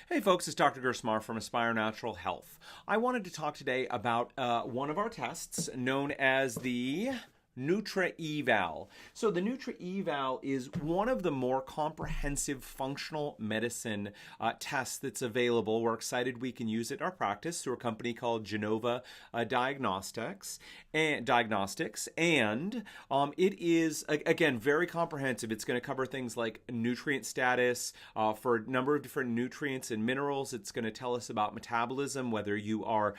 Hey folks, it's Dr. Gerstmar from Aspire Natural Health. I wanted to talk today about one of our tests known as the NutraEval. So the NutraEval is one of the more comprehensive functional medicine tests that's available. We're excited we can use it in our practice through a company called Genova Diagnostics, and it is, again, very comprehensive. It's going to cover things like nutrient status for a number of different nutrients and minerals. It's going to tell us about metabolism, whether you are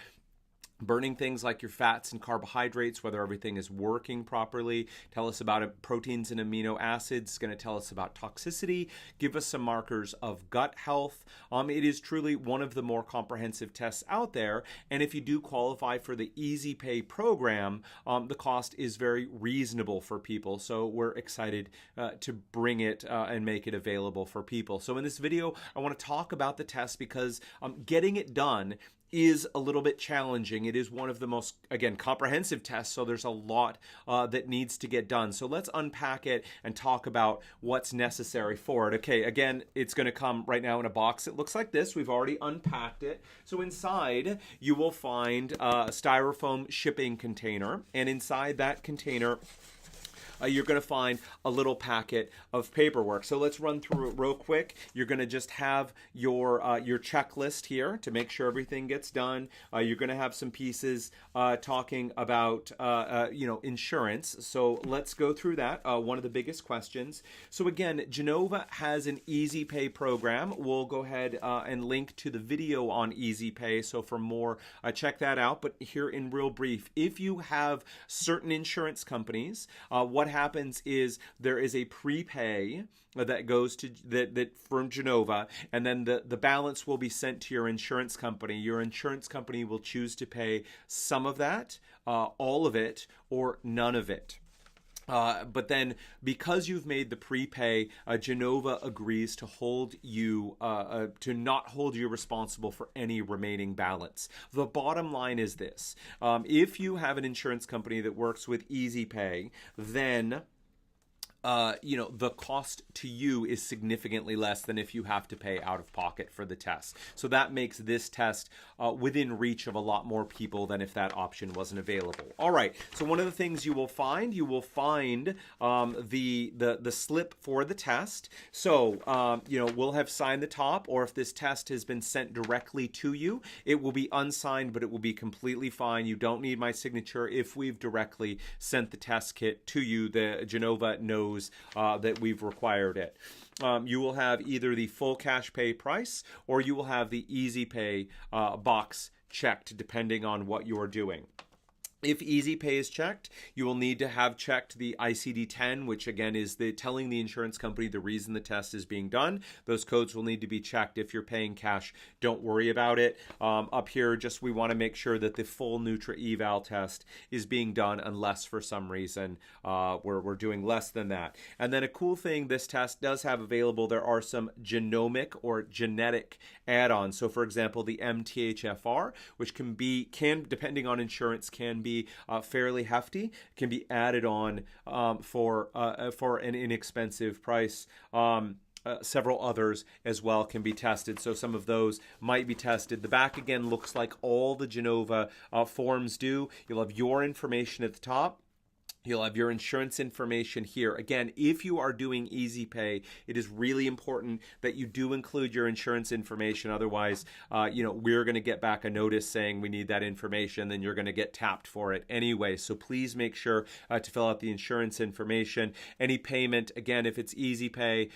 burning things like your fats and carbohydrates, whether everything is working properly. Tell us about proteins and amino acids. It's going to tell us about toxicity, give us some markers of gut health. It is truly one of the more comprehensive tests out there. And if you do qualify for the EasyPay program, the cost is very reasonable for people. So we're excited to bring it and make it available for people. So in this video, I want to talk about the test because getting it done is a little bit challenging. It is one of the most, again, comprehensive tests, so there's a lot that needs to get done. So let's unpack it and talk about what's necessary for it. Okay, again, it's going to come right now in a box. It looks like this. We've already unpacked it. So inside, you will find a styrofoam shipping container, and inside that container, you're going to find a little packet of paperwork. So let's run through it real quick. You're going to just have your checklist here to make sure everything gets done. You're going to have some pieces talking about insurance. So let's go through that. One of the biggest questions. So again, Genova has an EasyPay program. We'll go ahead and link to the video on EasyPay. So for more, check that out. But here in real brief, if you have certain insurance companies, what happens is there is a prepay that goes to that from Genova, and then the balance will be sent to your insurance company. Your insurance company will choose to pay some of that, all of it, or none of it. But then, because you've made the prepay, Genova agrees to hold you, to not hold you responsible for any remaining balance. The bottom line is this: if you have an insurance company that works with EasyPay, then the cost to you is significantly less than if you have to pay out of pocket for the test. So that makes this test within reach of a lot more people than if that option wasn't available. All right. So one of the things you will find the slip for the test. So we'll have signed the top, or if this test has been sent directly to you, it will be unsigned, but it will be completely fine. You don't need my signature if we've directly sent the test kit to you. The Genova knows that we've required it. You will have either the full cash pay price, or you will have the EasyPay box checked, depending on what you're doing. If EasyPay is checked, you will need to have checked the ICD-10, which again is telling the insurance company the reason the test is being done. Those codes will need to be checked. If you're paying cash, don't worry about it. Up here, we want to make sure that the full NutraEval test is being done, unless for some reason we're doing less than that. And then a cool thing this test does have available, there are some genomic or genetic add-ons. So for example, the MTHFR, which can depending on insurance, can be fairly hefty, can be added on for an inexpensive price. Several others as well can be tested, so some of those might be tested. The back again looks like all the Genova forms do. You'll have your information at the top. You'll have your insurance information here. Again, if you are doing EasyPay, it is really important that you do include your insurance information. Otherwise, we're going to get back a notice saying we need that information, then you're going to get tapped for it anyway. So please make sure to fill out the insurance information. Any payment, again, if it's EasyPay.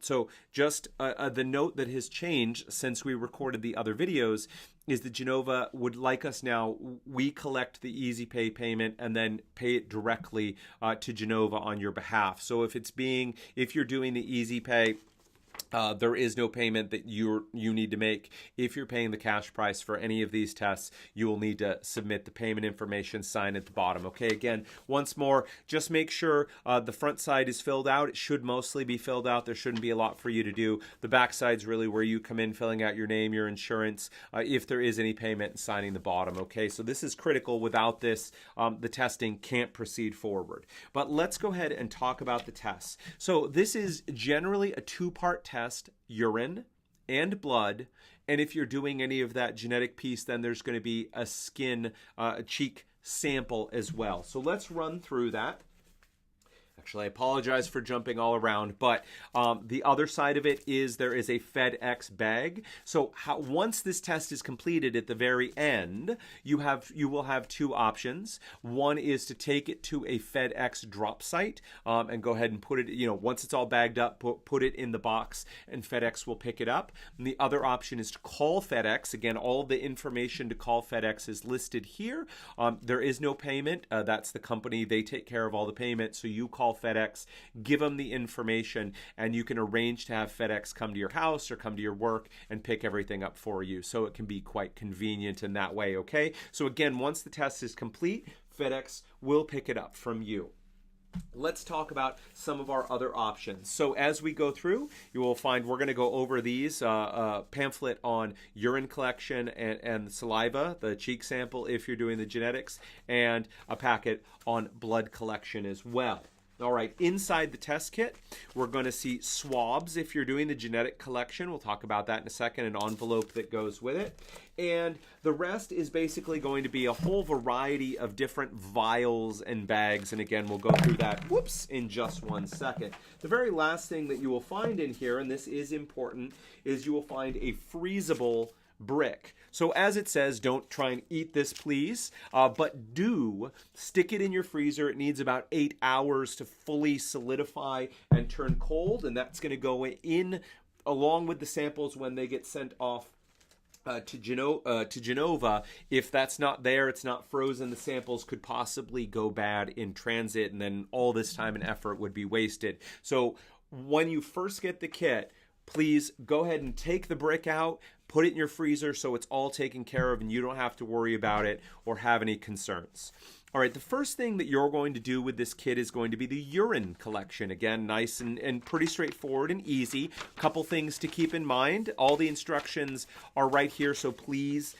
So just the note that has changed since we recorded the other videos is that Genova would like us now, we collect the EasyPay payment and then pay it directly to Genova on your behalf. So if you're doing the EasyPay, there is no payment that you need to make. If you're paying the cash price for any of these tests, you will need to submit the payment information, sign at the bottom. Okay, again, once more, just make sure the front side is filled out. It should mostly be filled out. There shouldn't be a lot for you to do. The back side's really where you come in, filling out your name, your insurance, if there is any payment, and signing the bottom. Okay, so this is critical. Without this, the testing can't proceed forward. But let's go ahead and talk about the tests. So this is generally a two-part test: urine and blood. And if you're doing any of that genetic piece, then there's going to be a skin, a cheek sample as well. So let's run through that. Actually, I apologize for jumping all around, but the other side of it is there is a FedEx bag. So once this test is completed at the very end, you will have two options. One is to take it to a FedEx drop site and go ahead and put it, once it's all bagged up, put it in the box and FedEx will pick it up. And the other option is to call FedEx. Again, all the information to call FedEx is listed here. There is no payment. That's the company. They take care of all the payment. So you call FedEx, give them the information, and you can arrange to have FedEx come to your house or come to your work and pick everything up for you. So it can be quite convenient in that way, okay? So again, once the test is complete, FedEx will pick it up from you. Let's talk about some of our other options. So as we go through, you will find we're going to go over these pamphlet on urine collection and saliva, the cheek sample if you're doing the genetics, and a packet on blood collection as well. All right, inside the test kit, we're going to see swabs if you're doing the genetic collection. We'll talk about that in a second, an envelope that goes with it. And the rest is basically going to be a whole variety of different vials and bags. And again, we'll go through that, in just 1 second. The very last thing that you will find in here, and this is important, is you will find a freezable brick. So as it says, don't try and eat this, please, but do stick it in your freezer. It needs about 8 hours to fully solidify and turn cold, and that's going to go in along with the samples when they get sent off to Genova. If that's not there, it's not frozen, the samples could possibly go bad in transit, and then all this time and effort would be wasted. So when you first get the kit, please go ahead and take the brick out, put it in your freezer so it's all taken care of and you don't have to worry about it or have any concerns. All right, the first thing that you're going to do with this kit is going to be the urine collection. Again, nice and pretty straightforward and easy. Couple things to keep in mind. All the instructions are right here, so please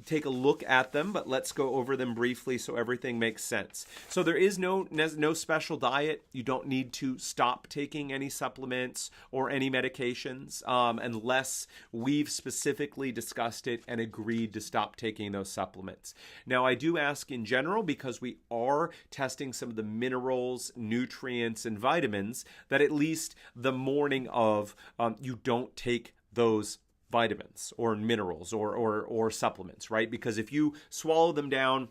take a look at them, but let's go over them briefly so everything makes sense. So there is no special diet. You don't need to stop taking any supplements or any medications unless we've specifically discussed it and agreed to stop taking those supplements. Now, I do ask in general, because we are testing some of the minerals, nutrients, and vitamins, that at least the morning of you don't take those vitamins or minerals or supplements, right? Because if you swallow them down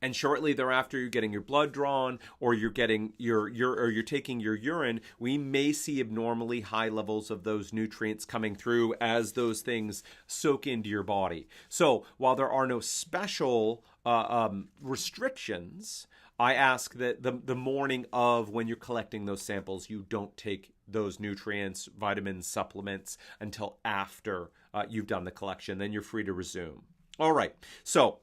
and shortly thereafter you're getting your blood drawn or you're getting you're taking your urine, we may see abnormally high levels of those nutrients coming through as those things soak into your body. So while there are no special restrictions, I ask that the morning of when you're collecting those samples, you don't take those nutrients, vitamins, supplements until after you've done the collection. Then you're free to resume. All right. So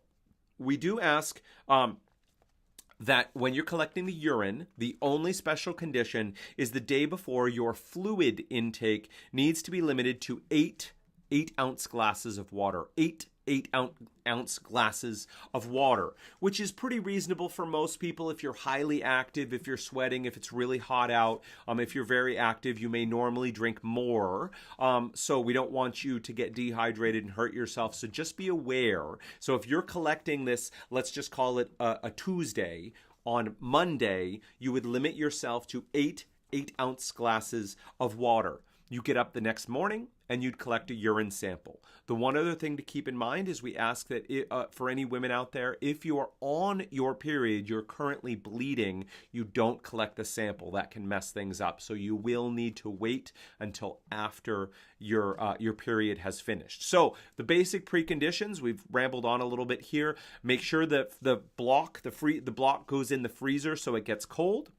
we do ask that when you're collecting the urine, the only special condition is the day before your fluid intake needs to be limited to 8 8-ounce glasses of water. 8-ounce glasses of water, which is pretty reasonable for most people. If you're highly active, if you're sweating, if it's really hot out, if you're very active, you may normally drink more. So we don't want you to get dehydrated and hurt yourself. So just be aware. So if you're collecting this, let's just call it a Tuesday, on Monday, you would limit yourself to 8-ounce glasses of water. You get up the next morning and you'd collect a urine sample. The one other thing to keep in mind is we ask that for any women out there, if you are on your period, you're currently bleeding, you don't collect the sample. That can mess things up. So you will need to wait until after your period has finished. So the basic preconditions, we've rambled on a little bit here. Make sure that the block goes in the freezer so it gets cold.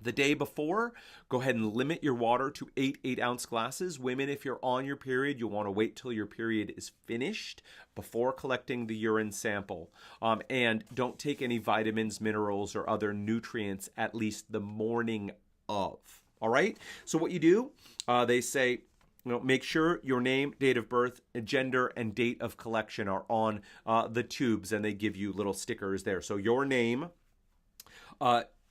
The day before, go ahead and limit your water to 8-ounce glasses. Women, if you're on your period, you'll want to wait till your period is finished before collecting the urine sample. And don't take any vitamins, minerals, or other nutrients at least the morning of. All right? So what you do, they say, make sure your name, date of birth, gender, and date of collection are on the tubes, and they give you little stickers there. So your name,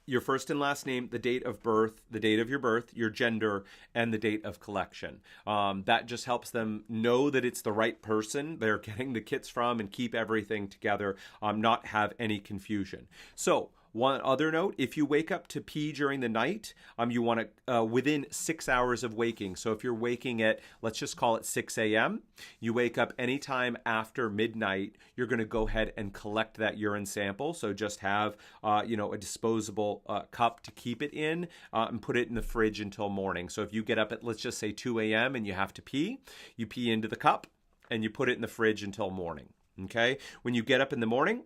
your first and last name, the date of birth, the date of your birth, your gender, and the date of collection. That just helps them know that it's the right person they're getting the kits from and keep everything together, not have any confusion. So, one other note, if you wake up to pee during the night, you want to, within 6 hours of waking. So if you're waking at, let's just call it 6 a.m., you wake up anytime after midnight, you're going to go ahead and collect that urine sample. So just have, a disposable cup to keep it in and put it in the fridge until morning. So if you get up at, let's just say 2 a.m. and you have to pee, you pee into the cup and you put it in the fridge until morning. Okay? When you get up in the morning,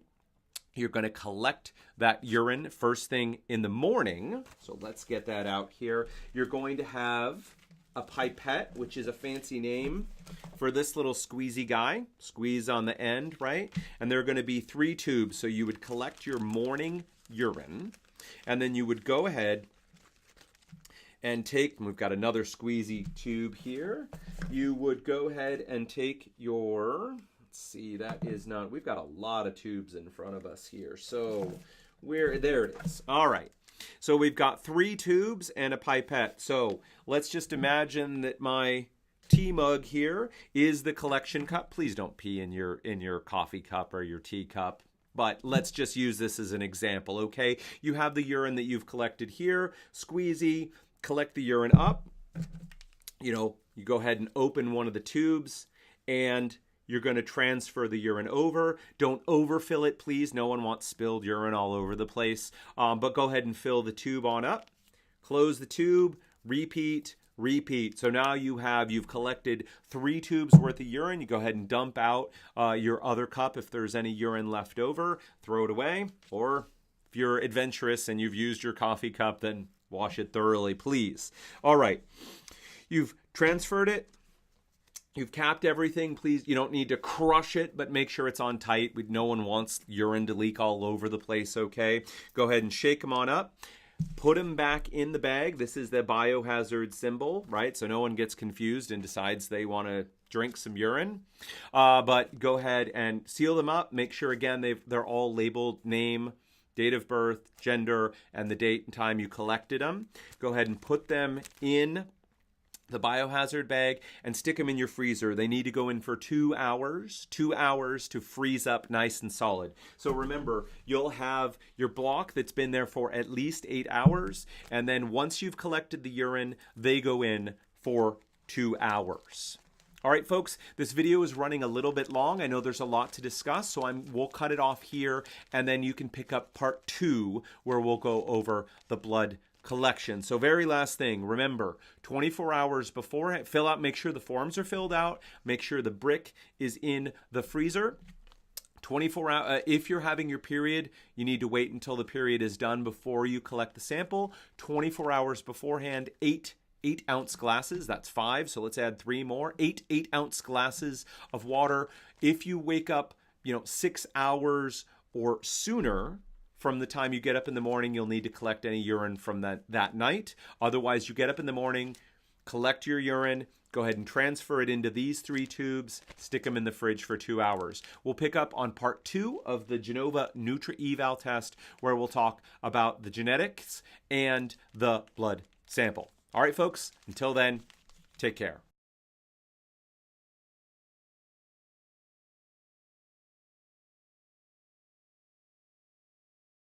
you're going to collect that urine first thing in the morning. So let's get that out here. You're going to have a pipette, which is a fancy name for this little squeezy guy. Squeeze on the end, right? And there are going to be 3 tubes. So you would collect your morning urine, and then you would go ahead and take, we've got another squeezy tube here. You would go ahead and take your... see, that is not, we've got a lot of tubes in front of us here. So there it is. All right. So we've got 3 tubes and a pipette. So let's just imagine that my tea mug here is the collection cup. Please don't pee in your coffee cup or your tea cup. But let's just use this as an example, okay? You have the urine that you've collected here. Squeezy, collect the urine up. You go ahead and open one of the tubes and you're going to transfer the urine over. Don't overfill it, please. No one wants spilled urine all over the place. But go ahead and fill the tube on up. Close the tube. Repeat. So now you've collected 3 tubes worth of urine. You go ahead and dump out your other cup if there's any urine left over. Throw it away. Or if you're adventurous and you've used your coffee cup, then wash it thoroughly, please. All right. You've transferred it. You've capped everything. Please, you don't need to crush it, but make sure it's on tight. No one wants urine to leak all over the place, okay? Go ahead and shake them on up. Put them back in the bag. This is the biohazard symbol, right? So no one gets confused and decides they want to drink some urine. But go ahead and seal them up. Make sure, again, they're all labeled name, date of birth, gender, and the date and time you collected them. Go ahead and put them in the biohazard bag and stick them in your freezer. They need to go in for 2 hours, 2 hours to freeze up nice and solid. So remember, you'll have your block that's been there for at least 8 hours. And then once you've collected the urine, they go in for 2 hours. All right, folks, this video is running a little bit long. I know there's a lot to discuss, so we'll cut it off here, and then you can pick up part 2 where we'll go over the blood collection. So very last thing, remember, 24 hours before, make sure the forms are filled out, make sure the brick is in the freezer. 24 hours, if you're having your period, you need to wait until the period is done before you collect the sample. 24 hours beforehand, 8-ounce glasses, that's 5, so let's add 3 more, 8-ounce glasses of water. If you wake up, 6 hours or sooner from the time you get up in the morning, you'll need to collect any urine from that night. Otherwise, you get up in the morning, collect your urine, go ahead and transfer it into these 3 tubes, stick them in the fridge for 2 hours. We'll pick up on part 2 of the Genova NutraEval test, where we'll talk about the genetics and the blood sample. All right, folks, until then, take care.